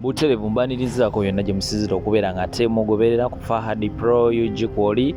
buterevu mbanirizaako yonna gye musizira okubeera nga ate mugoberera ku Fahad Pro UG Kwoli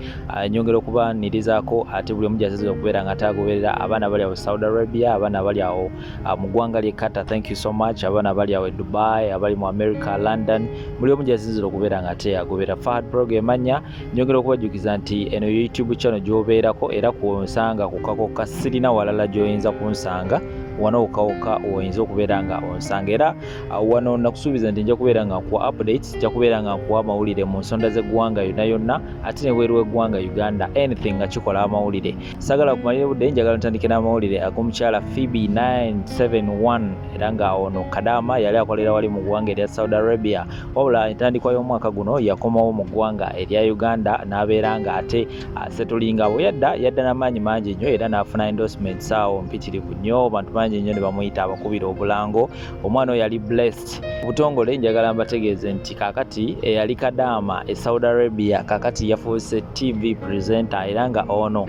nyongera okubanirizaako ate buli omu gyasizira okubeera nga atagoberera abaana bali awo Saudi Arabia, abaana bali awo mu ggwanga ly'e Qatar, thank you so much, abaana bali awo e Dubai, abali mu America, London, buli omu gyasizira okubeera nga ate agoberera Fahad Pro gemanya. Nyongera okubajjukiza nti eno YouTube channel gy'obeerako era kunsanga ku kakoka sirina walala gy'oyinza kunsanga wano ukawoka oyinza okubeera nga onsanga era wano nakusuubiza nti nja kubeera nga nkuwa updates, nja kubeera nga nkuwa amawulire mu nsonda z'eggwanga yonna yonna ate ne bweru w'eggwanga Uganda, anything nga kikola amawulire. Sagala kumalira budde, njagala ntandike n'amawulire ag'omukyala Phoebe 971 era nga ono Kadaama yali akolera wali mu ggwanga erya Saudi Arabia, wabula entandikwa y'omwaka guno yakomawo mu ggwanga erya Uganda n'abeera nga ate setulinga bwe yadda n'amaanyi mangi nnyo era n'afuna endorsements awo mpitirivu nnyo, bantu bangi nnyo ne bamuyita abakubira obulango. Omwana oyo yali blessed. Butongole njagala mbategeeze nti kakati eyali Kadaama e Saudi Arabia kakati yafuuse TV presenter era nga ono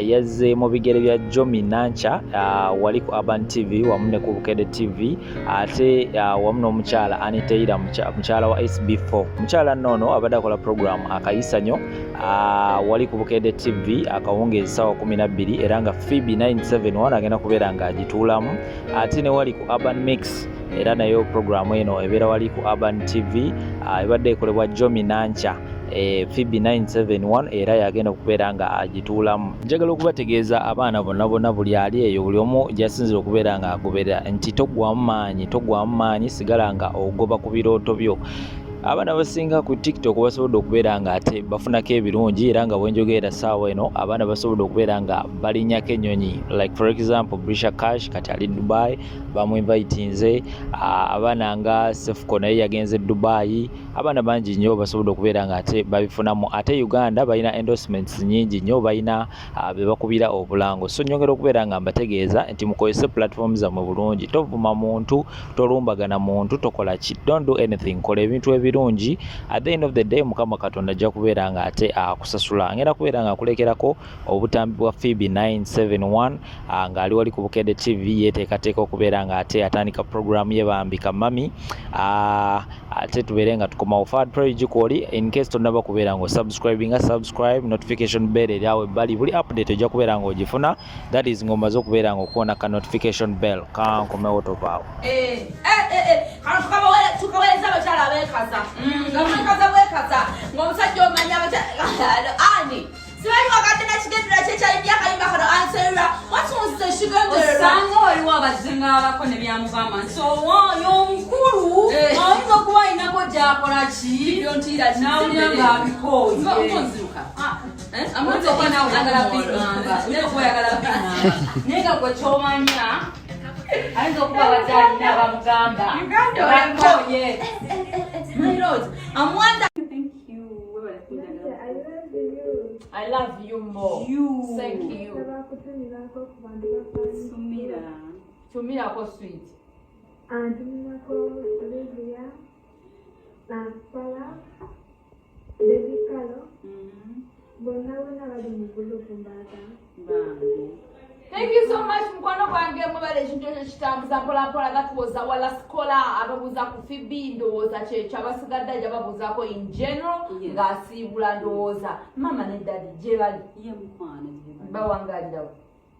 yazze mu bigere bya Jomi Nancha wali ku Urban TV wamu ne ku Bukedde TV ate wamu n'omukyala Aniteira mukyala wa SB4. Mukyala nnono abadde akola program akayisanyo wali ku Bukedde TV akawungeezi ssaawa 12 era nga Phoebe 971 agenda kubeera nga agituulamu ate ne wali ku Urban Mix era nayo programu eno ebeera wali ku Urban TV ebadde ekolebwa Jomi Nancha Phoebe 971 era yagenda okubeera nga agituulamu. Njagala okubategeeza abaana bonna buli ali eyo buli omu gyasinzira okubeera nga agoberera nti togwamu maanyi sigala nga ogoba ku birooto byo. Abaana basinga ku TikTok basobodde okubeera nga ate bafunako ebirungi era nga bwenjogerera ssaawa eno abaana basobodde okubeera nga balinyako ennyonyi, like for example Brisha Cash kati ali Dubai bamuinvitinze, abaana nga Sefuko naye yagenze Dubai, abaana bangi nnyo basobodde okubeera nga ate babifunamu. Ate Uganda balina endorsements nyingi nnyo, balina be bakubira obulango. So nyongera okubeera nga mbategeeza nti mukozese platform zammwe bulungi, tovuma muntu, tolumbagana muntu, tokola ki, don't do anything, kola ebintu ebirungi. At the end of the day Mukama Katonda ajja kubeera nga ate akusasula. Ngenda kubeera nga akulekerako obutambi bwa Phoebe 971 ng'ali wali ku Bukedde TV yeteekateeka okubeera nga ate atandika program ye bambika mami ate tubeere nga tukomawo Fahad Pro Kwoli. In case tonnaba kubeera nga subscribe, notification bell eri awo ebbali, buli update ojja kubeera nga ogifuna, that is ng'omaze okubeera nga okuwona ka notification bell kankomewo tovaawo. Tukaweza abakyala abeekaza bwekaza ng'omusajja omanya abakyala ani simanyi wakati nakigendera kyekyali akayimba kano ansera watunze kigendera osanga waliwo abazinga abako ne byamugamba nti oyo omukulu oyinza okuba ayinako gyakola ki nawulira ng'abikooye amanzi okuba nawe oyagala binganga oyinza okuba oyagala binganga naye nga gwe kyomanya ayinza okuba abakyalina abamugamba bakoye. My lord, I'm wondering. Thank you. I love you more. Thank you. Tumira ko sweet. Tumira ko Olivia. Nampala. Baby Carlo. Bona bali mu buluku mbaga. Thank you so much mukwano gwange mubale ekintu ekyo kitambuza mpolampola gatubuuza wala sikola ababuuza ku Phoebe ndowooza kyekyo abasigadde ajja babuuzaako in general ng'asiibula ndowooza mama ne daddy gye bali ye mukwano bawangalirawo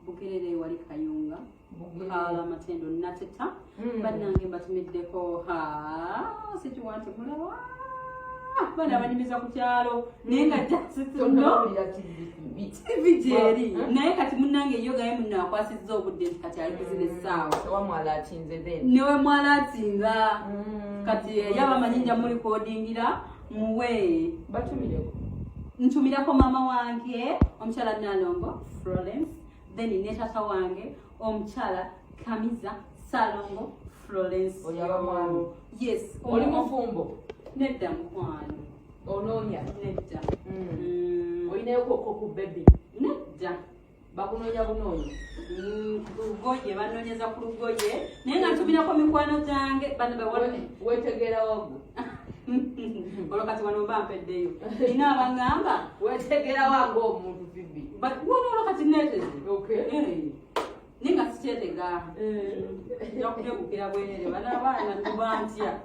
Bukerere wali Kayunga Bukala Matendo Nateta bannange mbatumiddeko situwante mulaba bana abanyumiza ku kyalo naye nga TV jeri naye kati munnange yo gaye munna akwasizza obudde kati ali kuzina essaawa newe mwalatinga kati yabamanyinja muri kodingira muwe batumireko ntumirako mama wange omukyala Nalongo Florence, then ne tata wange omukyala Kamiza Salongo Florence. Oyaba mwana. Yes. Oli mufumbo. Nedda mukwano. Ononya. Nedda. Oyinayo ku baby. Nedda. Bakunonya bunonya. Lugoye banonyeza ku lugoye. Naye nga ntumirako mikwano gyange bano bawone. Wetegeera wago. Olokati wano bampeddeyo. Nina abangamba wetegeera wange omuntu Phoebe. Wano olokati neteze. Okay. Ninga sikyetega. Nja kubyegukira bwerere bana abaana tubantya.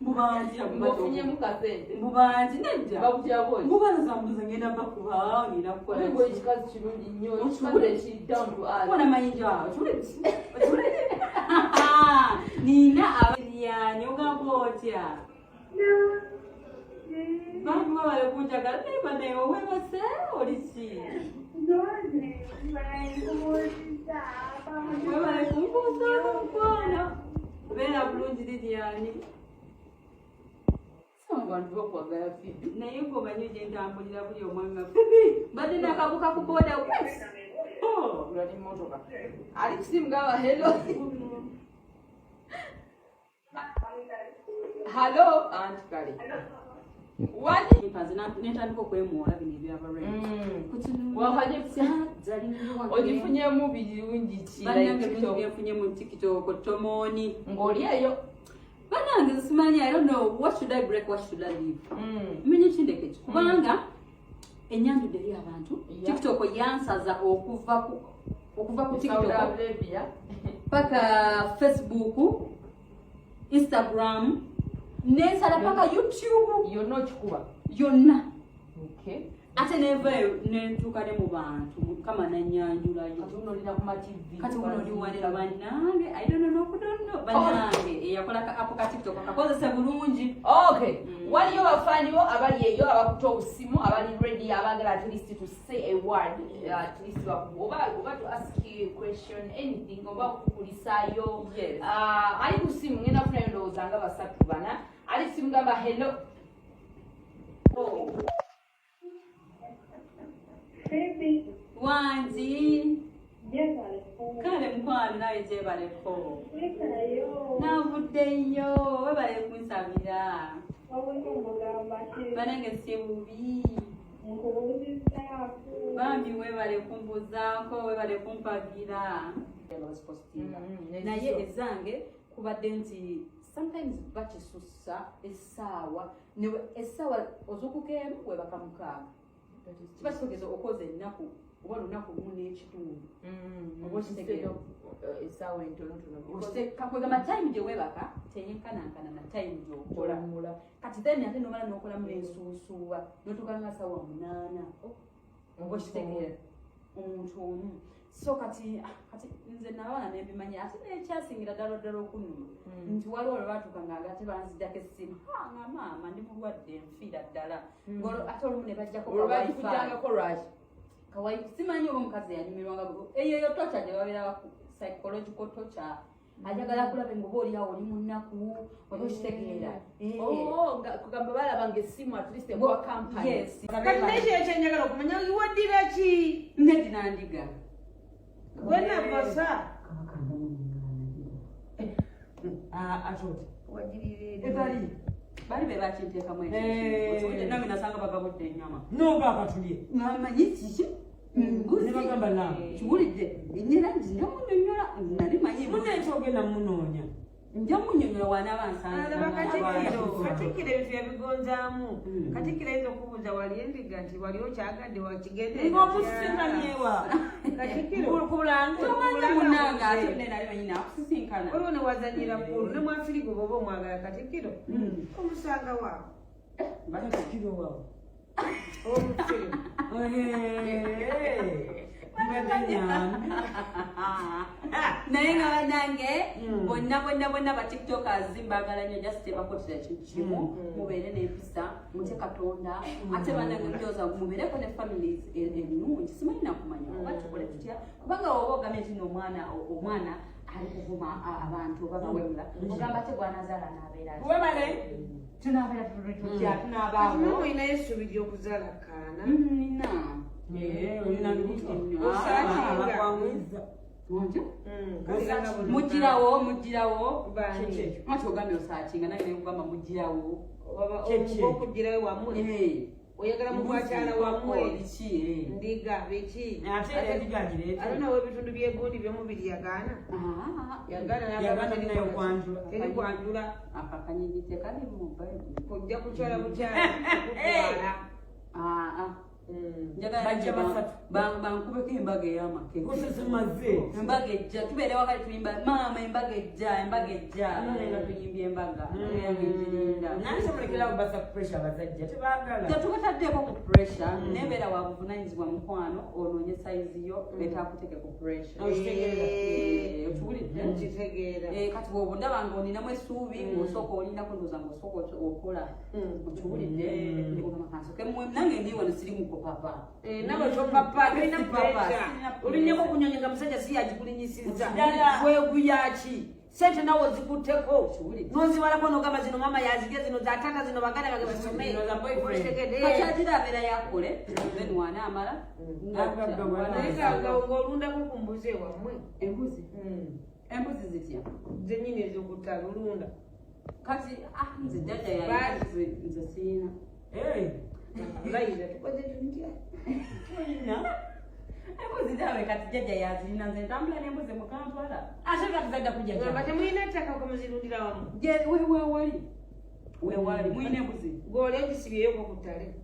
Mubanjira ngofunye mukasente. Mubanji nedda. Bakujabo. Mubalaza mbuza ngenda bakuba ngina kukola. Ngo ekikazi kirungi nnyo. Ekikazi ki down to earth. Kona mayinja. Chule. Nina abiyani ogabotya. Bantu bale kunjaga neba nayo webase olisi. Webale kumbuza mukwana. Bela bulungi lidyani. Abantu bakwagala Phoebe. Naye ngo banyuje ntambulira buli omwanga. Phoebe, bade nakabuka ku boda west. Oh, Ulali motoka. Ali kusimu gawa hello. Hello, Aunt Kali. Wadi ipazi netandiko kwemuola bino ebyabare. Wakaje ojifunye mu birungi ki Banyange byafunye mu TikTok tomoni. Ngoli eyo. Banange simanya, I don't know what should I break, what should I leave. Mmenye kindeke kubanga enyandu deri abantu TikTok yansaza okuva ku TikTok paka Facebook, Instagram, nesala paka YouTube Yonna kikuba. yonna. Okay. Ate neva nentuka ne mu bantu kama nanyanjulayo. Kati unolina ku TV. Kati unoli wanira banange I don't know banange eyakola ka apo ka TikTok akakozesa bulungi. Okay. Waliyo bafaniwo abali eyo abakuta obusimu abali ready abagala at least to say a word, at least oba to ask you a question, anything oba kukulisayo. Yes. Ali kusimu ngenda kufuna ndowooza nga basatu bana. Ali simu gamba hello. Oh. Baby. Wanzi Jebale. kale mkwano nawe jebaleko. Wekayo. Navuddeyo webale kunsabira. Wabonye omugamba ki? Banange si bubi. Nkubuuzizaako. Bambi webale kumbuzaako webale kumpagira. Naye ezange kubadde nti sometimes bakisussa essaawa newe essaawa ozukukeemu webakamukaaga. Kiba kisogeza okoze ennaku oba lunaku lumu n'ekitundu. Oba okitegeera Essaawa entonotono. kakwegamba time gye webaka teyenkanankana na time gy'okola. Kati then ate nomala n'okolamu n'ensuusuuwa n'otuuka nga ssaawa 8. Oba okitegeera omuntu omu. So kati nze nabaana nebimanya ate nekyasingira ddala okunnuma nti waliwo olwatuuka ng'agate banziddako essimu nga maama ndi mulwadde nfiira ddala ate olumu ne bajjako kawaifu simanyi oba omukazi yanyumirwanga eyo tocha gye babeera psychological torture ajagala kulaba ngoba oliawo oli munaku oba okitegeera kugamba balaba ng'essimu at least ekwa company. Yes. Kati nekyo ekyenjagala okumanya waddira ki? nedinandiga Gwena basa. atoti Wajirire. etali bali be bakinteekamu ekyo nange nasanga bagabudde ennyama Noba akatulye. namanyi kiki Ne bagamba naawe. kiwulidde nyera nti njamunyonyola nali manyi Muneekyo ogenda munoonya. njamunyonyola wanaaba nsanze Katikkiro ebintu yabigonzaamu. Katikkiro ayinza okubuuza wali endiga nti wali okyagadde wakigende. Ng'omusisinkanyewa. Katikkiro tomanyi munange ate ne nali manyi naakusisinkana waliwo ne wazanyira kkulu ne mwafirigo bw'oba omwagala Katikkiro. Omusanga waawe. Katikkiro waawe Omufirigo. naye nga banange bonna ba tiktokers mbagala nnyo just tebakotera kintu kimu mubeere n'empisa mutye katonda ate banange ndowooza mubeereko ne families ennungi simanyi nakumanya oba tukole tutya kubanga oba ogambe nti omwana ali kuvuma abantu oba bawemula ogamba te gwanazaala n'abeera Webale. tunabeera tutya tunabaawo Mama olinayo essuubi ly'okuzaala kaana. nina mugirawo ati ogambye osaakinga naye nekugamba mugirawo Okugirayo wammwe. Oyagala mukwakyala wammwe. Ndiga biki? Alinawo ebitundu by'egundi by'omubiri yagaana. Yagaana nayo kwanjula. Teri kwanjula. akakanyigi tekali mu Bible Kujja kukyala bukyala kutwala. Bajja basatu. Bankubeko embaga ey'amake. Kusisimaze. Embaga ejja. Tubeere wakati tuyimba maama embaga ejja. Nga tuyimbye embaga. Yange njirinda. Nanse mulekerawo basa ku pressure abasajja tebaagala. Tukataddeeko ku pressure. Nebeera wa buvunaanyizibwa mukwano onoonye sayizi yo leta akuteeke ku pressure. Okiwulidde? Nkitegeera. Kati bw'oba ndaba ng'olinamu essuubi ng'osooka olinako ndowooza ng'osooka okola. Okiwulidde? Nange ndi wano siri mu kupapa. Nawe topapa tulina pressure. Olinyeko kunyonyeza musajja si yagikulinyisiza. Weguyaki. Sente nawo zikutteko. Nozibalako n'ogamba zino mama yazirya zino za taata zino baganda bage basome. Kati agira abeera yakole. Then wanaamala. Ng'olundako ku mbuzi ewammwe. Embuzi? Embuzi zitya? Zennyini ez'okutta lulunda. Kati nze jjajja yayi nze siina. Layiza tukoze tutya? Embuzi dawe kati jjajja yazirina nze ntambula n'embuzi mu Kampala. Ate katuzadda kujja nga temulina ttaka okumuzirundira wamu. Weewali mulina embuzi. Gw'oli ogisibyeyoko ku ttale.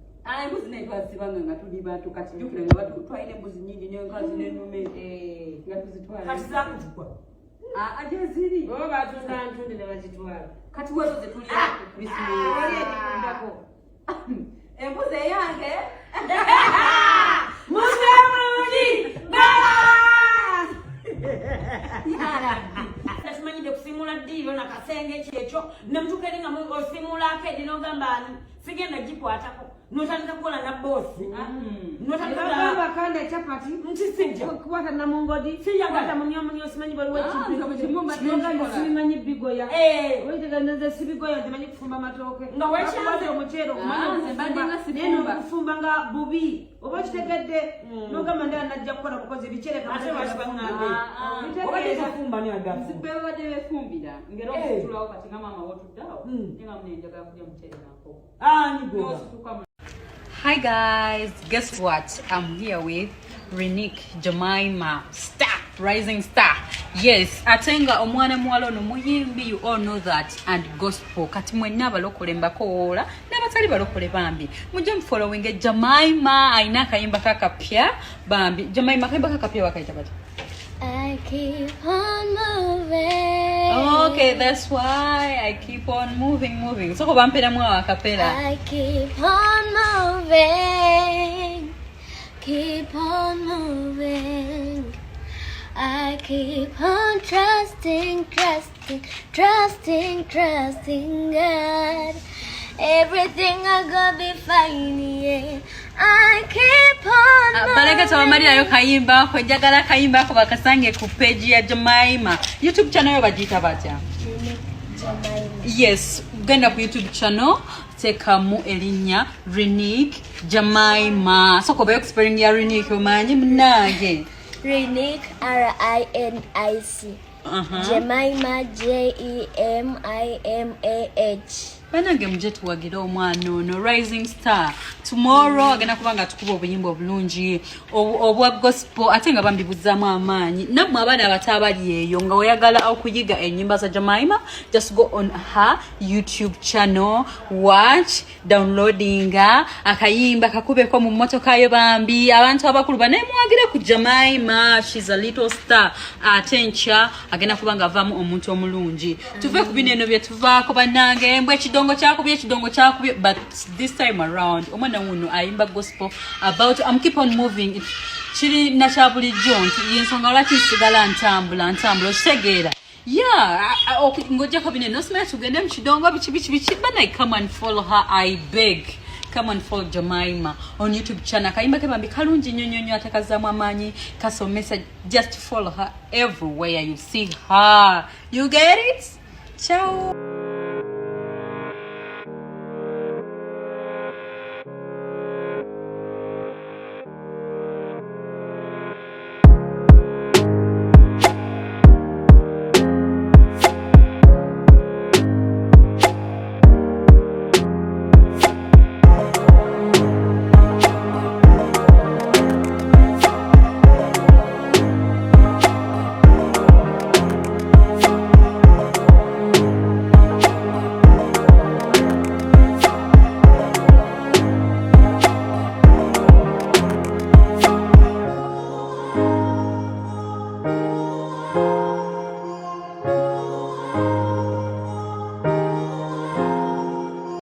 Embuzi naye twazibanga nga tuli bantu kati jjukira nga twalina embuzi nnyingi n'enkazi n'ennume nga tuzitwala. Kati zaakutibwa. Gye ziri. Oba baatunda ntunde ne bazitwala. Kati wezo zetulina bisimu. Wali ekikundako. Embuzi eyange. Musamuli bala! Nasimanyide kusimula ddiiro na kasenge kyekyo ne mutuuka eri nga osimulako edi n'ogamba sigenda gikwatako n'otandika kukola na boosi. N'otandika kanda echapati ntisijja kukwata na mungodi kwata munyomunyo simanyi baliwo ekibinogamba sibimanyi bigoya oiteganeze sibigoya zimanyi kufumba matooke nga wekiwaze omuceero naye n'okufumba nga bubi oba kitegedde n'ogamba ndala najja kukola bukozi bicereka zibebadde befumbira ngera okutulawo kati nga maama wotuddawo nga munenjagala kulya muceere nako. Hi guys, guess what? I'm here with Renique Jemima, star, rising star. Yes, atenga omwana muwala ono muyimbi, you all know that, and gospel. Kati mwenna abalokole mbakoola n'abatali balokole bambi. Mujje mufollowinge Jemima ayina akayimba kakapya bambi. Jemima akayimba kakapya wakayita bati? I keep on moving. Okay, that's why I keep on moving. So bampera mwa akapela. I keep on moving. Keep on moving. I keep on trusting God. Everything I got be fine, yeah. I keep on Baleka tawamalira yo kayimba ko jagala kayimba ko bakasange ku page ya Jemima. YouTube channel yo bagita batya? Yes, genda ku YouTube channel tekamu elinya Renique Jemima. So ko ba explaining ya Renique omanyi munage. Renique RINIC. Jemima JEMIMAH. Banange muje tuwagira omwana ono rising star. Tomorrow agenda kubanga tukuba obuyimba obulungi obwa gospel ate nga bambibuzaamu amaanyi. Nammwe abaana abato abali eyo nga oyagala okuyiga ennyimba za Jemima, just go on her YouTube channel, watch, downloading akayimba kakubeko mu mmotoka yo bambi. Abantu abakulu banaye muwagire ku Jemima, she's a little star. Atencha agenda kubanga avamu omuntu omulungi. Tuve ku bineno bye tuvaako bannange mbwe ekidongo kyakubye, but this time around omwana wuno ayimba gospel about keep on moving. Chiri na chabulijjo nti yensonga lwaki nsigala ntambula okitegeera. Ngojja ko bineno simanya tugende mu kidongo bichi bana. Come and follow her, I beg. Come and follow Jemima on YouTube channel. Kayimba ke bambi kalungi nyonyonyo atakazamu amaanyi kasomesa. Just follow her everywhere you see her. You get it? Ciao.